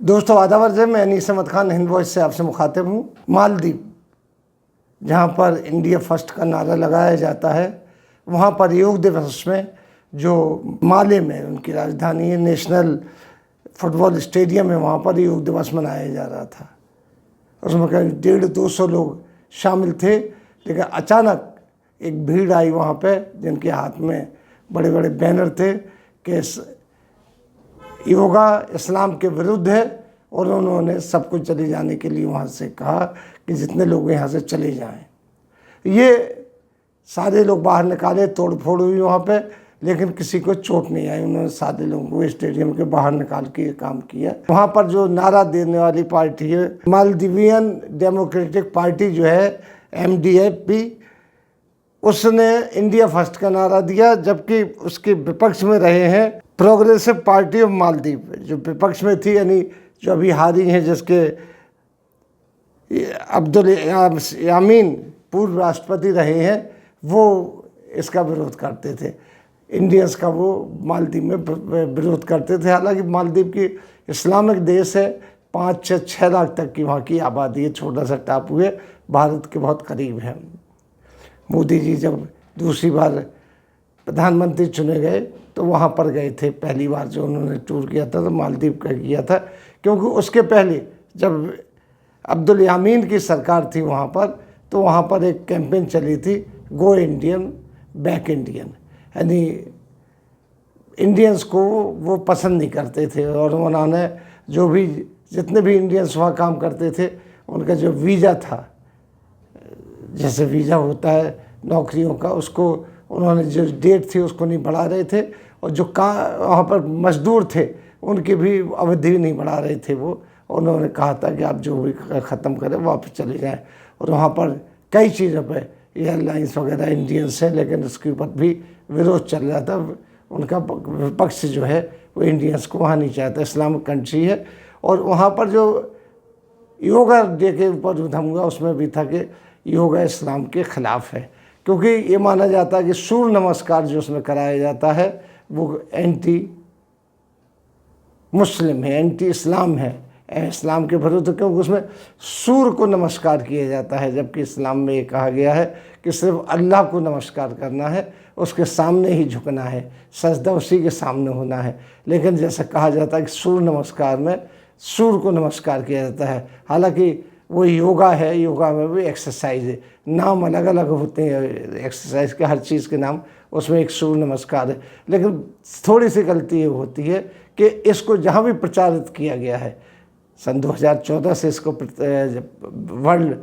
दोस्तों आदाब अर्ज़ है, मैं अनीस अहमद खान हिंद वॉइस से आपसे मुखातिब हूँ। मालदीव, जहाँ पर इंडिया फर्स्ट का नारा लगाया जाता है, वहाँ पर योग दिवस में जो माले में उनकी राजधानी है, नेशनल फुटबॉल स्टेडियम है, वहाँ पर योग दिवस मनाया जा रहा था। उसमें करीब 150-200 लोग शामिल थे, लेकिन अचानक एक भीड़ आई वहाँ पे, जिनके हाथ में बड़े बड़े बैनर थे कि योगा इस्लाम के विरुद्ध है, और उन्होंने सबको चले जाने के लिए वहाँ से कहा कि जितने लोग यहाँ से चले जाएं। ये सारे लोग बाहर निकाले, तोड़ फोड़ हुई वहाँ पे, लेकिन किसी को चोट नहीं आई। उन्होंने सारे लोगों को स्टेडियम के बाहर निकाल के ये काम किया। वहाँ पर जो नारा देने वाली पार्टी है, मालदीवियन डेमोक्रेटिक पार्टी जो है MDP, उसने इंडिया फर्स्ट का नारा दिया, जबकि उसके विपक्ष में रहे हैं प्रोग्रेसिव पार्टी ऑफ मालदीव, जो विपक्ष में थी, यानी जो अभी हारी हैं, जिसके अब्दुल यामीन पूर्व राष्ट्रपति रहे हैं, वो इसका विरोध करते थे। इंडियंस का वो मालदीव में विरोध करते थे। हालांकि मालदीव की इस्लामिक देश है, 5-6 लाख तक की वहाँ की आबादी है, छोटा सा टापू है, भारत के बहुत करीब है। मोदी जी जब दूसरी बार प्रधानमंत्री चुने गए तो वहाँ पर गए थे, पहली बार जो उन्होंने टूर किया था तो मालदीव का किया था, क्योंकि उसके पहले जब अब्दुल यामीन की सरकार थी वहाँ पर, तो वहाँ पर एक कैंपेन चली थी, गो इंडियन बैक इंडियन, यानी इंडियन्स को वो पसंद नहीं करते थे, और उन्होंने जो भी जितने भी इंडियंस वहाँ काम करते थे, उनका जो वीज़ा था, जैसे वीज़ा होता है नौकरियों का, उसको उन्होंने जो डेट थी उसको नहीं बढ़ा रहे थे, और जो वहाँ पर मजदूर थे उनकी भी अवधि नहीं बढ़ा रहे थे। वो उन्होंने कहा था कि आप जो भी ख़त्म करें वापस चले जाएं। और वहाँ पर कई चीज़ों पे एयरलाइंस वगैरह इंडियंस है, लेकिन उसके ऊपर भी विरोध चल रहा था। उनका विपक्ष जो है वो इंडियंस को वहाँ नहीं चाहता, इस्लामिक कंट्री है। और वहाँ पर जो योगा डे के ऊपर जो धम हुआ, उसमें भी था कि योगा इस्लाम के ख़िलाफ़ है, क्योंकि ये माना जाता है कि सूर्य नमस्कार जो उसमें कराया जाता है वो एंटी मुस्लिम है, एंटी इस्लाम है, इस्लाम के विरुद्ध, क्योंकि उसमें सूर्य को नमस्कार किया जाता है, जबकि इस्लाम में ये कहा गया है कि सिर्फ अल्लाह को नमस्कार करना है, उसके सामने ही झुकना है, सजदा उसी के सामने होना है। लेकिन जैसे कहा जाता है कि सूर्य नमस्कार में सूर्य को नमस्कार किया जाता है, हालांकि वो योगा है, योगा में भी एक्सरसाइज है, नाम अलग अलग होते हैं एक्सरसाइज के, हर चीज़ के नाम, उसमें एक सूर्य नमस्कार है। लेकिन थोड़ी सी गलती ये होती है कि इसको जहाँ भी प्रचारित किया गया है, सन 2014 से इसको वर्ल्ड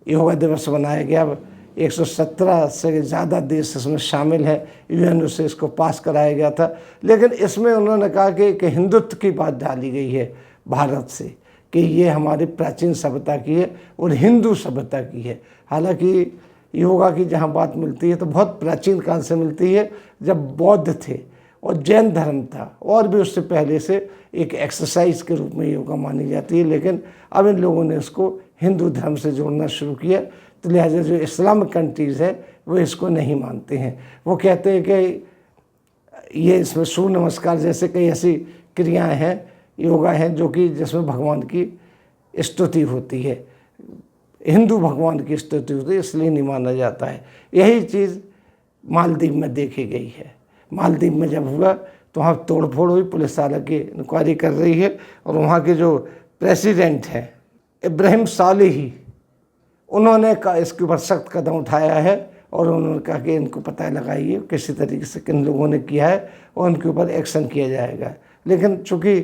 योगा दिवस बनाया गया, 117 से ज़्यादा देश इसमें शामिल है, UN से इसको पास कराया गया था। लेकिन इसमें उन्होंने कहा कि हिंदुत्व की बात डाली गई है भारत से, कि ये हमारी प्राचीन सभ्यता की है और हिंदू सभ्यता की है। हालांकि योगा की जहाँ बात मिलती है तो बहुत प्राचीन काल से मिलती है, जब बौद्ध थे और जैन धर्म था, और भी उससे पहले से एक एक्सरसाइज के रूप में योगा मानी जाती है। लेकिन अब इन लोगों ने इसको हिंदू धर्म से जोड़ना शुरू किया, तो लिहाजा जो इस्लामिक कंट्रीज़ है वो इसको नहीं मानते हैं। वो कहते हैं कि ये इसमें सूर्य नमस्कार जैसे कई ऐसी क्रियाएँ हैं, योगा हैं, जो कि जिसमें भगवान की स्तुति होती है, हिंदू भगवान की स्तुति होती है, इसलिए नहीं माना जाता है। यही चीज़ मालदीव में देखी गई है। मालदीव में जब हुआ तो वहाँ तोड़फोड़ हुई, पुलिस हालांकि इंक्वायरी कर रही है, और वहाँ के जो प्रेसिडेंट हैं इब्राहिम सालेही, उन्होंने इसके ऊपर सख्त कदम उठाया है, और उन्होंने कहा कि इनको पता लगाइए किसी तरीके से किन लोगों ने किया है, और उनके ऊपर एक्शन किया जाएगा। लेकिन चूँकि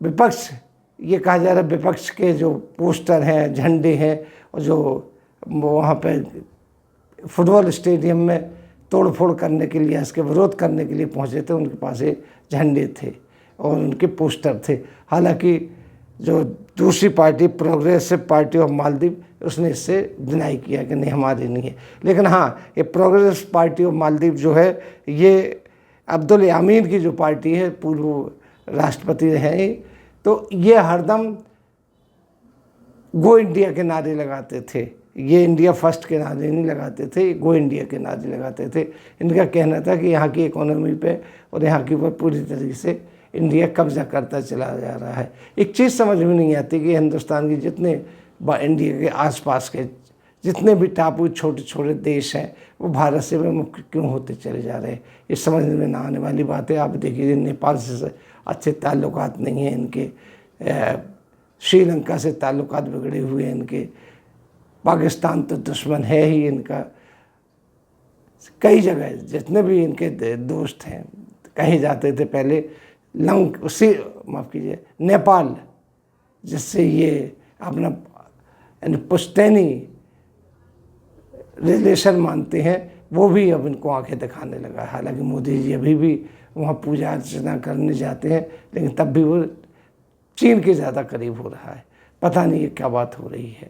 विपक्ष, ये कहा जा रहा है विपक्ष के जो पोस्टर हैं, झंडे हैं, और जो वहाँ पे फुटबॉल स्टेडियम में तोड़फोड़ करने के लिए, इसके विरोध करने के लिए पहुँचे थे, उनके पास ये झंडे थे और उनके पोस्टर थे। हालांकि जो दूसरी party progressive party of Maldives, उसने इससे डिनाई किया कि नहीं, हमारी नहीं है। लेकिन हाँ, ये प्रोग्रेसिव पार्टी ऑफ मालदीव जो है, ये अब्दुल यामीन की जो पार्टी है, पूर्व राष्ट्रपति हैं, तो ये हरदम गो इंडिया के नारे लगाते थे। ये इंडिया फर्स्ट के नारे नहीं लगाते थे, गो इंडिया के नारे लगाते थे। इनका कहना था कि यहाँ की इकोनॉमी पे और यहाँ के ऊपर पूरी तरीके से इंडिया कब्जा करता चला जा रहा है। एक चीज़ समझ में नहीं आती कि हिंदुस्तान के जितने इंडिया के आसपास के जितने भी टापू छोटे छोटे देश हैं वो भारत से विमुख क्यों होते चले जा रहे हैं। ये समझ में ना आने वाली बात है। आप देखिए नेपाल से अच्छे ताल्लुकात नहीं हैं इनके, श्रीलंका से ताल्लुकात बिगड़े हुए हैं इनके, पाकिस्तान तो दुश्मन है ही इनका। कई जगह जितने भी इनके दोस्त हैं कहे जाते थे पहले माफ़ कीजिए नेपाल, जिससे ये अपना पुश्तैनी रिलेशन मानते हैं, वो भी अब इनको आंखें दिखाने लगा। हालांकि मोदी जी अभी भी वहाँ पूजा अर्चना करने जाते हैं, लेकिन तब भी वो चीन के ज़्यादा करीब हो रहा है। पता नहीं ये क्या बात हो रही है।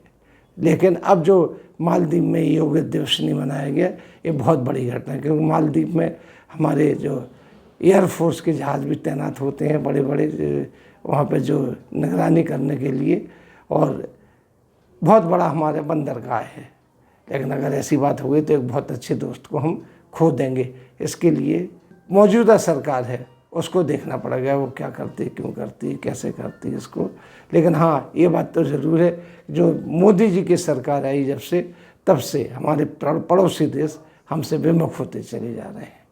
लेकिन अब जो मालदीव में योग दिवस नहीं मनाया गया, ये बहुत बड़ी घटना है, क्योंकि मालदीव में हमारे जो एयरफोर्स के जहाज़ भी तैनात होते हैं बड़े बड़े वहाँ पे जो निगरानी करने के लिए, और बहुत बड़ा हमारा बंदरगाह है। लेकिन अगर ऐसी बात हो गई तो एक बहुत अच्छे दोस्त को हम खो देंगे। इसके लिए मौजूदा सरकार है उसको देखना पड़ेगा वो क्या करती है, क्यों करती है, कैसे करती है इसको। लेकिन हाँ, ये बात तो ज़रूर है, जो मोदी जी की सरकार आई जब से, तब से हमारे पड़ोसी देश हमसे विमुख होते चले जा रहे हैं।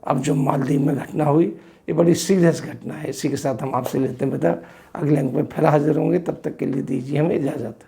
अब जो मालदीव में घटना हुई ये बड़ी सीरियस घटना है। इसी के साथ हम आपसे लेते हैं विदा। अगले अंक में फिर हाजिर होंगे, तब तक के लिए दीजिए हमें इजाज़त।